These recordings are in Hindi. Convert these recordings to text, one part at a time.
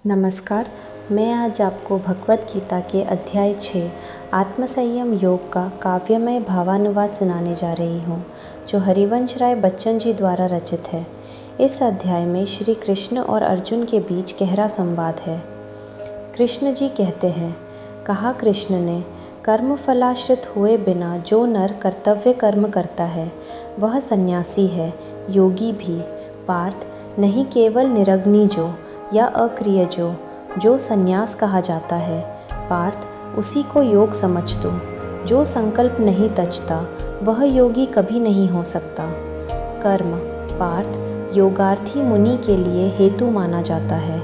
नमस्कार। मैं आज आपको भगवत गीता के अध्याय 6 आत्मसंयम योग का काव्यमय भावानुवाद सुनाने जा रही हूँ, जो हरिवंश राय बच्चन जी द्वारा रचित है। इस अध्याय में श्री कृष्ण और अर्जुन के बीच गहरा संवाद है। कृष्ण जी कहते हैं, कहा कृष्ण ने, कर्म फलाश्रित हुए बिना जो नर कर्तव्य कर्म करता है वह सन्यासी है, योगी भी। पार्थ, नहीं केवल निरग्नि जो या अक्रिय जो संन्यास कहा जाता है। पार्थ, उसी को योग समझ तू। जो संकल्प नहीं तजता वह योगी कभी नहीं हो सकता। कर्म, पार्थ, योगार्थी मुनि के लिए हेतु माना जाता है।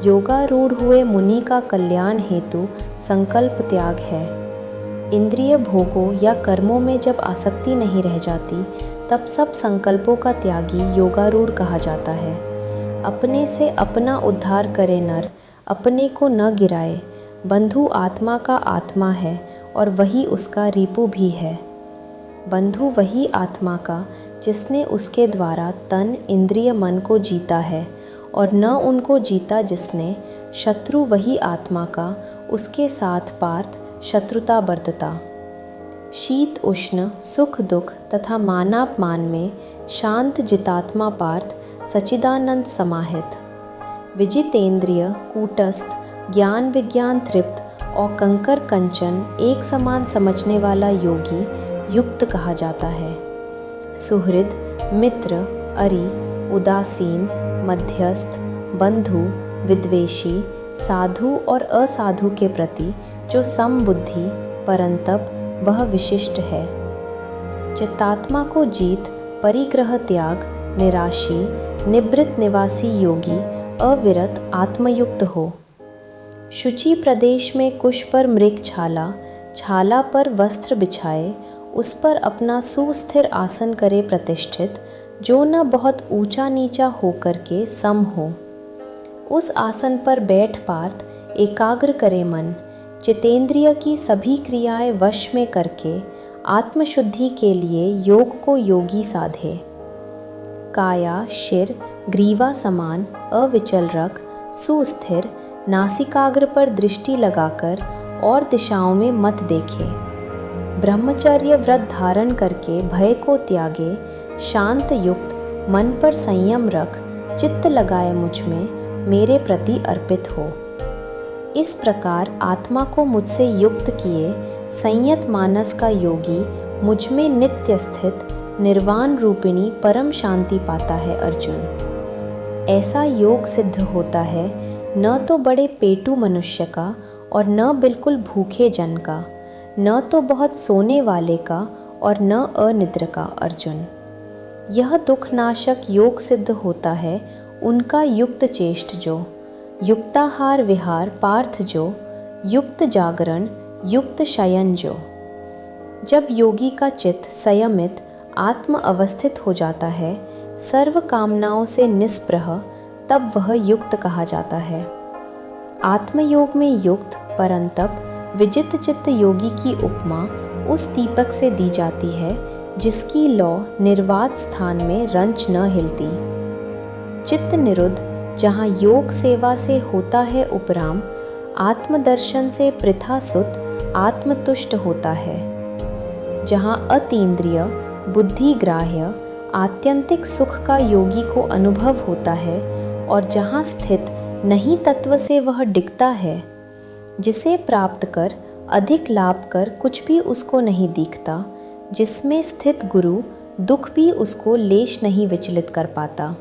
योगारूढ़ हुए मुनि का कल्याण हेतु संकल्प त्याग है। इंद्रिय भोगों या कर्मों में जब आसक्ति नहीं रह जाती तब सब संकल्पों का त्यागी योगारूढ़ कहा जाता है। अपने से अपना उद्धार करे नर, अपने को न गिराए। बंधु आत्मा का आत्मा है और वही उसका रिपु भी है। बंधु वही आत्मा का जिसने उसके द्वारा तन इंद्रिय मन को जीता है, और न उनको जीता जिसने। शत्रु वही आत्मा का, उसके साथ पार्थ शत्रुता बरतता। शीत उष्ण, सुख दुख तथा मानापमान में शांत जितात्मा पार्थ सच्चिदानंद समाहित। विजितेंद्रिय, कूटस्थ, ज्ञान विज्ञान तृप्त और कंकर कंचन एक समान समझने वाला योगी युक्त कहा जाता है। सुहृद, मित्र, अरि, उदासीन, मध्यस्थ, बंधु, विद्वेषी, साधु और असाधु के प्रति जो समबुद्धि, परंतप वह विशिष्ट है। चित्तात्मा को जीत, परिग्रह त्याग, निराशी, निवृत्त निवासी योगी अविरत आत्मयुक्त हो। शुचि प्रदेश में कुश पर मृग छाला, छाला पर वस्त्र बिछाए, उस पर अपना सुस्थिर आसन करे प्रतिष्ठित, जो न बहुत ऊंचा नीचा होकर के सम हो। उस आसन पर बैठ पार्थ एकाग्र करे मन, चितेंद्रिय की सभी क्रियाएं वश में करके आत्मशुद्धि के लिए योग को योगी साधे। काया शिर ग्रीवा समान अविचल रख, सुस्थिर, नासिकाग्र पर दृष्टि लगाकर और दिशाओं में मत देखे। ब्रह्मचर्य व्रत धारण करके भय को त्यागे, शांत युक्त मन पर संयम रख, चित्त लगाए मुझ में, मेरे प्रति अर्पित हो। इस प्रकार आत्मा को मुझसे युक्त किए संयत मानस का योगी मुझ में नित्य स्थित निर्वाण रूपिणी परम शांति पाता है। अर्जुन, ऐसा योग सिद्ध होता है न तो बड़े पेटू मनुष्य का और न बिल्कुल भूखे जन का, न तो बहुत सोने वाले का और न अनिद्र का। अर्जुन, यह दुखनाशक योग सिद्ध होता है उनका युक्त चेष्ट जो, युक्ताहार विहार पार्थ जो, युक्त जागरण युक्त शयन जो। जब योगी का चित्त संयमित आत्म अवस्थित हो जाता है, सर्व कामनाओं से निस्पृह, तब वह युक्त कहा जाता है। आत्मयोग में युक्त परंतप विजित चित्त योगी की उपमा उस दीपक से दी जाती है जिसकी लौ निर्वात स्थान में रंच न हिलती। चित्त निरुद्ध जहाँ योग सेवा से होता है उपराम, आत्मदर्शन से पृथा सुत आत्मतुष्ट होता है। जहाँ अतीन्द्रिय बुद्धि ग्राह्य आत्यंतिक सुख का योगी को अनुभव होता है, और जहाँ स्थित नहीं तत्व से वह डिगता है, जिसे प्राप्त कर अधिक लाभ कर कुछ भी उसको नहीं दिखता, जिसमें स्थित गुरु दुख भी उसको लेश नहीं विचलित कर पाता।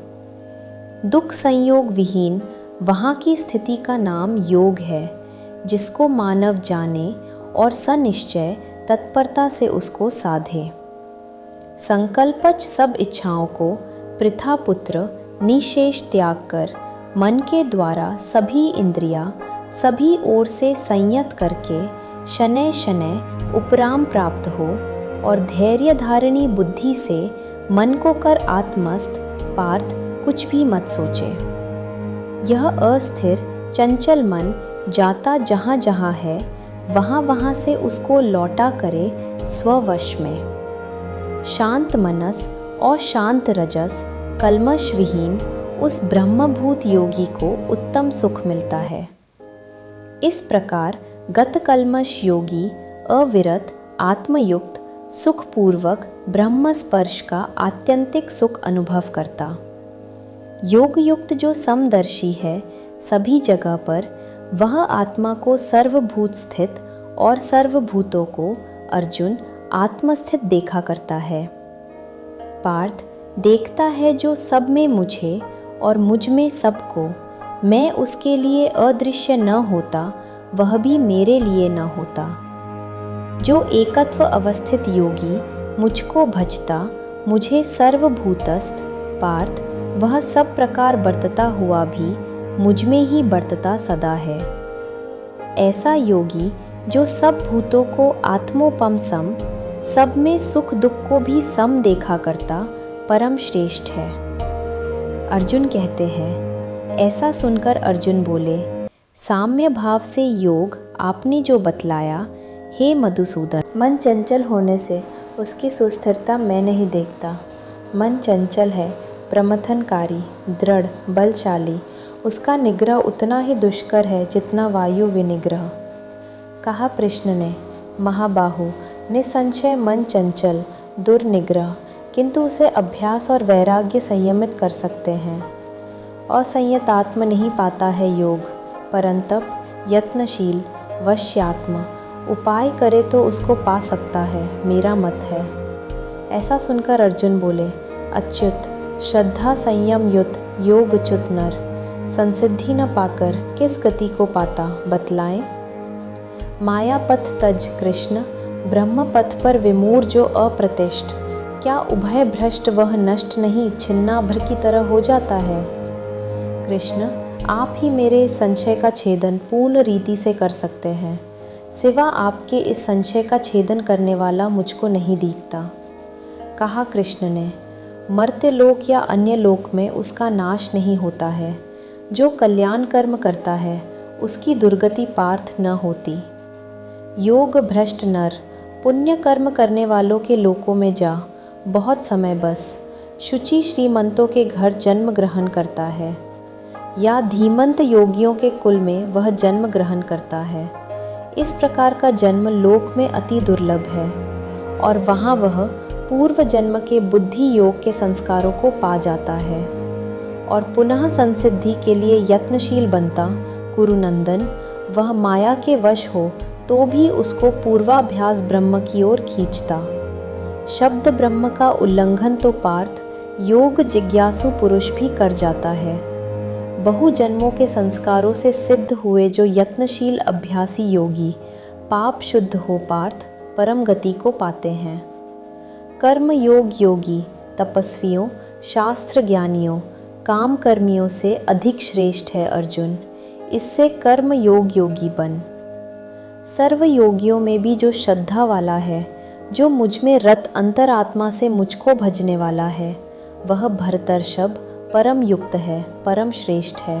दुख संयोग विहीन वहाँ की स्थिति का नाम योग है, जिसको मानव जाने और सनिश्चय तत्परता से उसको साधे। संकल्पच सब इच्छाओं को पृथा पुत्र निशेष त्याग कर, मन के द्वारा सभी इंद्रियां सभी ओर से संयत करके शनैः शनैः उपराम प्राप्त हो, और धैर्य धारिणी बुद्धि से मन को कर आत्मस्थ। पार्थ, कुछ भी मत सोचे। यह अस्थिर चंचल मन जाता जहाँ जहाँ है, वहाँ वहाँ से उसको लौटा करे स्ववश में। शांत मनस और शांत रजस, कल्मश विहीन उस ब्रह्मभूत योगी को उत्तम सुख मिलता है। इस प्रकार गतकल्मष योगी अविरत आत्मयुक्त सुखपूर्वक ब्रह्म स्पर्श का आत्यंतिक सुख अनुभव करता। योग युक्त जो समदर्शी है सभी जगह पर, वह आत्मा को सर्वभूत स्थित और सर्वभूतों को अर्जुन आत्मस्थित देखा करता है। पार्थ देखता है जो सब में मुझे और मुझ में सबको, मैं उसके लिए अदृश्य न होता वह भी मेरे लिए न होता। जो एकत्व अवस्थित योगी मुझको भजता, मुझे सर्वभूतस्थ पार्थ, वह सब प्रकार बरतता हुआ भी मुझ में ही बरतता सदा है। ऐसा योगी जो सब भूतों को आत्मोपम सम, सब में सुख दुख को भी सम देखा करता, परम श्रेष्ठ है। अर्जुन कहते हैं, ऐसा सुनकर अर्जुन बोले, साम्य भाव से योग आपने जो बतलाया, हे मधुसूदन, मन चंचल होने से उसकी सुस्थिरता मैं नहीं देखता। मन चंचल है, प्रमथनकारी, दृढ़, बलशाली, उसका निग्रह उतना ही दुष्कर है जितना वायु विनिग्रह। कहा कृष्ण ने, महाबाहु, निसंशय मन चंचल, दुर्निग्रह, किंतु उसे अभ्यास और वैराग्य संयमित कर सकते हैं। असंयतात्म नहीं पाता है योग, परंतप यत्नशील वश्यात्म उपाय करे तो उसको पा सकता है, मेरा मत है। ऐसा सुनकर अर्जुन बोले, अच्युत, श्रद्धा संयम युत योगच्युत नर, संसिद्धि न पाकर किस गति को पाता बतलाएं। माया पथ तज कृष्ण, ब्रह्म पथ पर विमूढ़ जो अप्रतिष्ठ, क्या उभय भ्रष्ट वह नष्ट नहीं छिन्नाभ्र की तरह हो जाता है। कृष्ण, आप ही मेरे संशय का छेदन पूर्ण रीति से कर सकते हैं। सिवा आपके इस संशय का छेदन करने वाला मुझको नहीं दिखता। कहा कृष्ण ने, मर्त्य लोक या अन्य लोक में उसका नाश नहीं होता है। जो कल्याण कर्म करता है उसकी दुर्गति पार्थ न होती। योग भ्रष्ट नर, पुण्य कर्म करने वालों के लोकों में जा, बहुत समय बस, शुचि श्रीमंतों के घर जन्म ग्रहण करता है। या धीमंत योगियों के कुल में वह जन्म ग्रहण करता है। इस प्रकार का जन्म लोक में अति दुर्लभ है, और वहाँ वह पूर्व जन्म के बुद्धि योग के संस्कारों को पा जाता है और पुनः संसिद्धि के लिए यत्नशील बनता। कुरुनंदन, वह माया के वश हो तो भी उसको पूर्वाभ्यास ब्रह्म की ओर खींचता। शब्द ब्रह्म का उल्लंघन तो पार्थ योग जिज्ञासु पुरुष भी कर जाता है। बहु जन्मों के संस्कारों से सिद्ध हुए जो यत्नशील अभ्यासी योगी पाप शुद्ध हो पार्थ परम गति को पाते हैं। कर्म योग योगी तपस्वियों, शास्त्र ज्ञानियों, काम कर्मियों से अधिक श्रेष्ठ है अर्जुन। इससे कर्म योग योगी बन। सर्व योगियों में भी जो श्रद्धा वाला है, जो मुझ में रत अंतरात्मा से मुझको भजने वाला है, वह भरतर्षभ परम युक्त है, परम श्रेष्ठ है।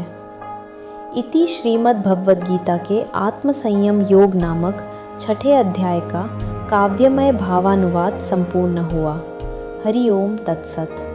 इति श्रीमद् भगवद गीता के आत्मसंयम योग नामक छठे अध्याय का काव्यमय भावानुवाद संपूर्ण हुआ। हरि ओम तत्सत।